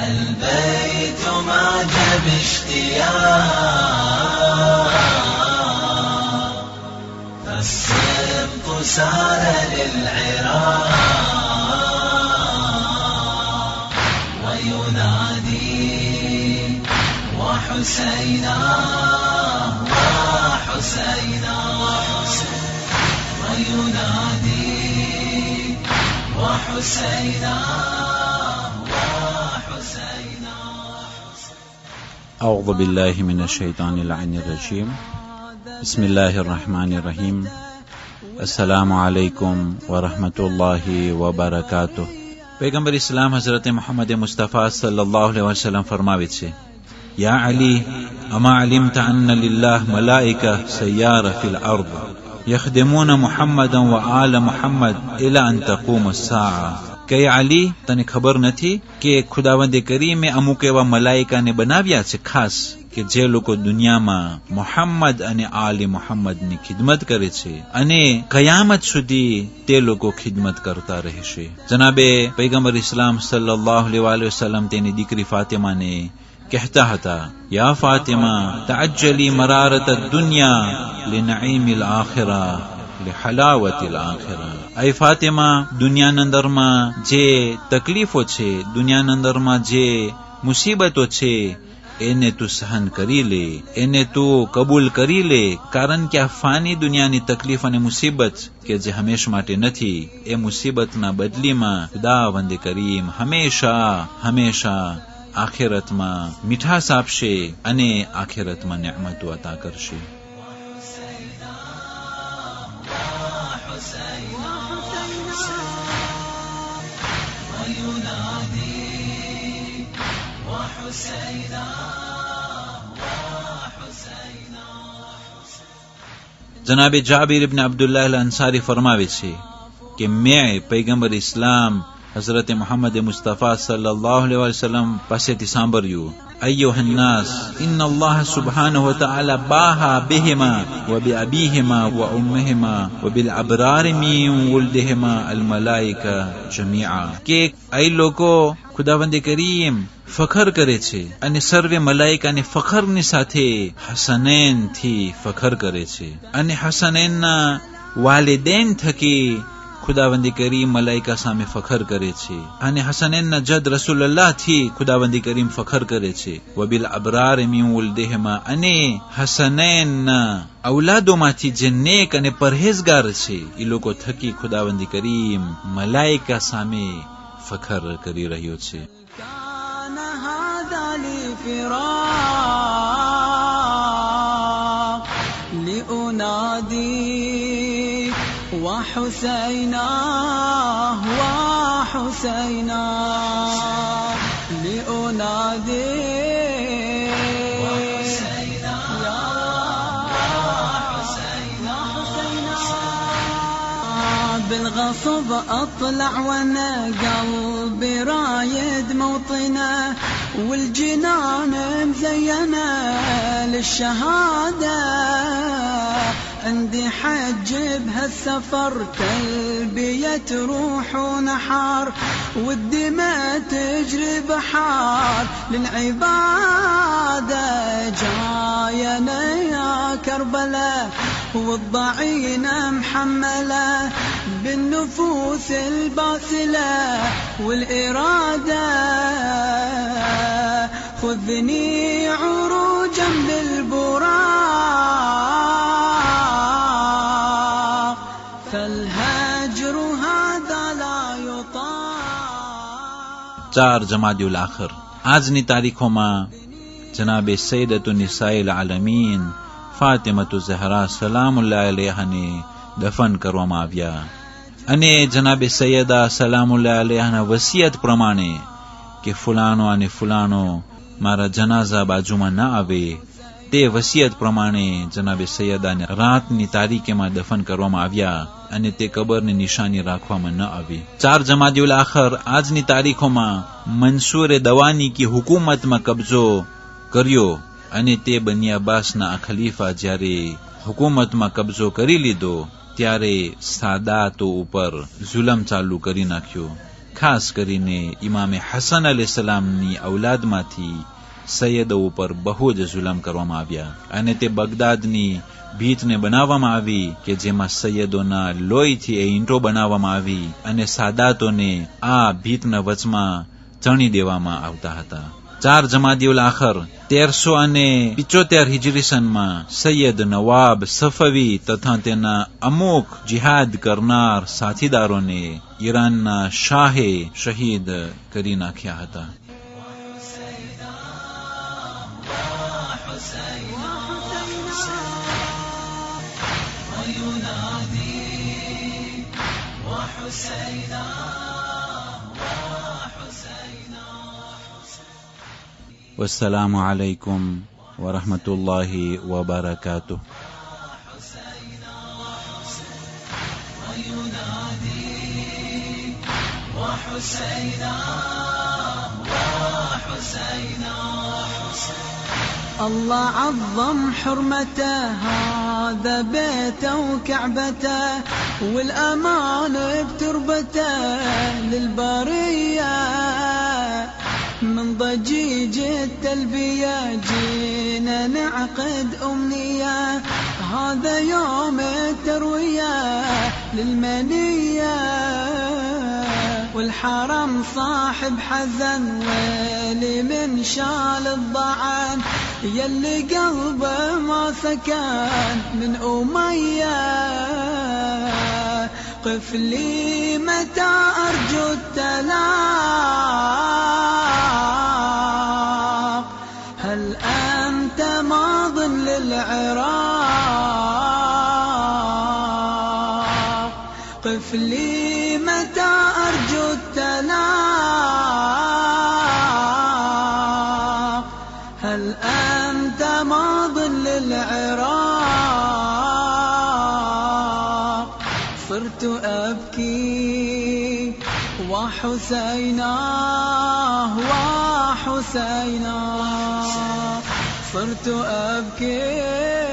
البيت معجب اشتياق فالسبط سار للعراق وينادي وحسينا وحسينا وينادي وحسينا وحسينا. أعوذ بالله من الشيطان اللعين الرجيم. بسم الله الرحمن الرحيم. السلام علیکم ورحمۃ اللہ وبرکاتہ. پیغمبر اسلام حضرت محمد مصطفی صلی اللہ علیہ وسلم فرماوے છે, یا علی اما علمت ان لله ملائکه سیاره فی الارض یخدمون محمدا وآل محمد الى ان تقوم الساعه. کہ علی તને ખબર નથી કે ખુદાવંદ કરીમે અમુક એવા મલાઈકાને બનાવ્યા છે ખાસ કે જે લોકો દુનિયામાં મોહમ્મદ અને આલી મોહમ્મદની ખિદમત કરે છે અને કયામત સુધી તે લોકો ખિદમત કરતા રહેશે. જનાબે પૈગંબર ઇસ્લામ સલ્લલ્લાહુ અલૈહિ વસલ્લમ તેની દીકરી ફાતિમાને કહેતા હતા, યા ફાતિમા તઅજ્જલી મરારત દુનિયા લિનঈમ આખિરા لحلاوت الآخرة. ای فاطمہ દુનિયાના અંદરમાં જે તકલીફો છે, દુનિયાના અંદરમાં જે મુસીબતો છે એને તું સહન કરી લે, એને તું કબૂલ કરી લે, કારણ કે આ ફાની દુનિયાની તકલીફ અને મુસીબત કે જે હંમેશ માટે નથી, એ મુસીબતના બદલીમાં ખુદાવંદ કરીમ હંમેશા હંમેશા આખિરતમાં મીઠાશ આપશે અને આખિરતમાં નિዕમતો અતા કરશે. જનાબે જાબિર ઇબ્ન અબ્દુલ્લાહ અલ-અંસારી ફરમાવે છે કે મેં પૈગંબર ઇસ્લામ હઝરત મુહમ્મદ મુસ્તફા સલ્લલ્લાહુ અલૈહિ વસલ્લમ પાસેથી સાંભળ્યું, અય્યુહન નાસ ઇન્ન અલ્લાહ સુબ્હાનહુ વ તઆલા બાહા બિહિમા વ બિઅબીહિમા વ ઉમ્મિહિમા વ બિલ અબરાર મિન વલ્દિહિમા અલ મલાઇકા જમીઆ. કે એ લોકો ખુદાવંદ કરીમ ફખર કરે છે અને સર્વે મલાઈકાને ફખરની સાથે હસનૈન થી ફખર કરે છે અને હસનૈનના વાલિदैन થકી ખુદાવંદી કરીમ મલાઈકા સામે ફખર કરે છે અને હસનૈનના જદ રસૂલુલ્લાહ થી ખુદાવંદી કરીમ ફખર કરે છે. વબિલ અબરાર મિન વલ્દિહિમા, અને હસનૈનના ઔલાદોમાંથી જે નેક અને પરહેઝગાર છે એ લોકો થકી ખુદાવંદી કરીમ મલાઈકા સામે ફખર કરી રહ્યો છે. وحسينا وحسينا لأنادي وحسينا يا حسينا بالغصب أطلع وانا قلبي رايد موطنه والجنان مزينة للشهادة عندي حج بهالسفر تلبية روح ونحار والدماء تجري بحار للعبادة جاينا يا كربلاء والضعينة محملة بالنفوس الباسلة والإرادة خذني عروجا بالبراق فالهجر هذا لا يطاق. 4 જમાદિયુલ આખર. આજની તારીખોમાં જનાબે સૈયદતુ નિસાઈલ આલમીન ફાતિમતુ ઝહરા સલામુલ્લાહ અલૈહાને દફન કરવામાં આવ્યા અને જનાબે સૈયદા સલામુલ્લાહ અલૈહાના વસિયત પ્રમાણે કે ફુલાનો અને ફુલાનો મારા જનાઝા બાજુમાં ન આવે, તે વસિયત પ્રમાણે જનાબે સૈયદાને રાતની તારીખેમાં દફન કરવામાં આવ્યા અને તે કબરની નિશાની રાખવામાં ન આવી. 4 જમાદિયુલ આખર આજની તારીખોમાં મંસૂરે દવાની કી હુકુમતમાં કબજો કર્યો અને તે બની અબ્બાસના ખલીફા જ્યારે હુકુમતમાં કબજો કરી લીધો ત્યારે સાદાતો ઉપર જુલમ ચાલુ કરી નાખ્યો ખાસ કરીને ઇમામે હસન અલૈહિસ્સલામની ઔલાદમાંથી સૈયદો ઉપર બહુ જ જુલમ કરવામાં આવ્યા અને તે બગદાદની ભીતને બનાવવામાં આવી કે જેમાં સૈયદોના લોહીથી એ ઈંટો બનાવવામાં આવી અને સાદાતોને આ ભીતના વચમાં ચણી દેવામાં આવતા હતા. 4 જમાદીઉલ આખર 1375 હિજરી સનમાં સૈયદ નવાબ સફવી તથા તેના અમુક જિહાદ કરનાર સાથીદારોને ઈરાનના શાહે શહીદ કરી નાખ્યા હતા. والسلام عليكم ورحمة الله وبركاته. الله عظم حرمته هذا بيته وكعبته والأمان بتربته للبرية من ضجيج التلبية جينا نعقد أمنية هذا يوم التروية للمنية والحرم صاحب حزن ويلي من شال الضعن يلي قلبه ما سكن من أمية قف لي متى أرجو التلاق هل أنت ماض للعراق قف لي متى أرجو التلاق هل أنت ماض للعراق صرت أبكي وحسيناه وحسيناه صرت أبكي